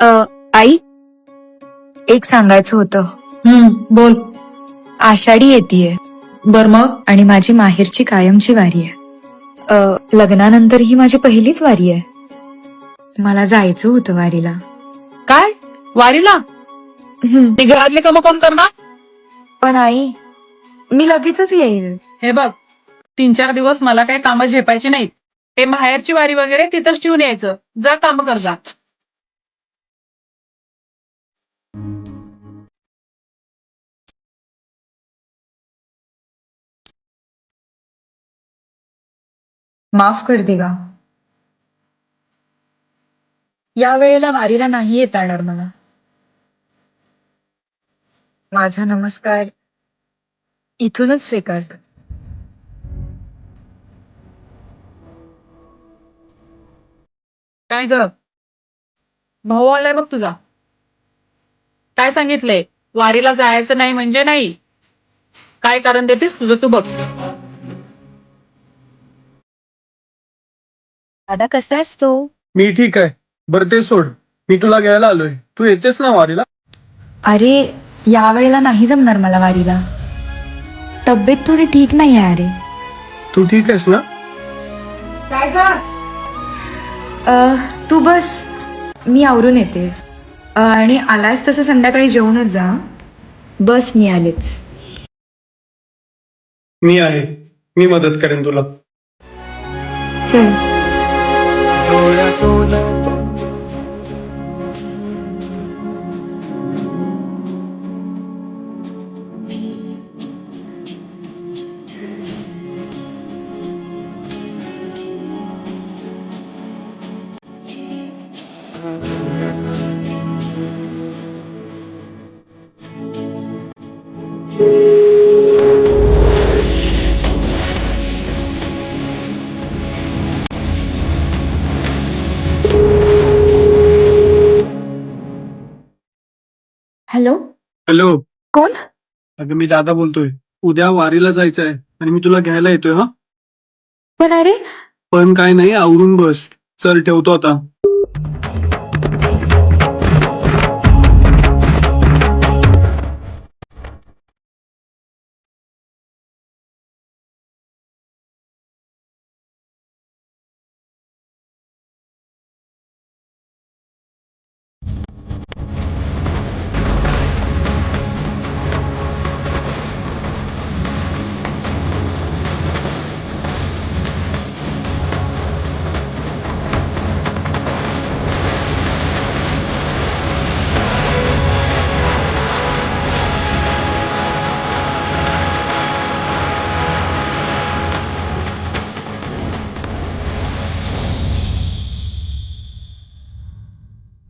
आई, एक सांगायचं होतं. बोल. आषाढी येतीये बर मग. आणि माझी माहेरची कायमची वारी आहे. लग्नानंतर ही माझी पहिलीच वारी आहे. मला जायचं होतं वारीला. काय वारीला? घरातले कामं कोण करणार? पण आई, मी लगेचच येईल. हे बघ, 3-4 दिवस मला काही कामं झेपायची नाहीत. हे माहेरची वारी वगैरे तिथंच ठेवून यायचं. जा काम कर जा. माफ कर देवा. या वेळेला वारीला नाही येता येणार मला. माझा नमस्कार इथूनच स्वीकार कर. काय ग? भाऊ आलाय बघ तुझा. काय सांगितलंय? वारीला जायचं नाही म्हणजे नाही. काय कारण देतेस तुझं तू बघ. दादा, कसा आहेस तू? मी ठीक आहे. बरं ते सोड, मी तुला घ्यायला आलोय. तू येतेस ना वारीला? अरे, या वेळेला नाही जमणार मला वारीला. तब्येत थोडी ठीक नाही आहे. अरे, तू ठीक आहेस ना? काय कर? तू बस, मी आवरून येते. आणि आलास तसं संध्याकाळी जेवूनच जा. बस, मी आलेच. मी आहे, मी मदत करेन तुला. चल. Hello, hello. कोण? अगं मी दादा बोलतोय. उद्या वारीला जायचंय आणि मी तुला घ्यायला येतोय. हा, पण अरे, पण काय नाही, आवरून बस. चल ठेवतो आता.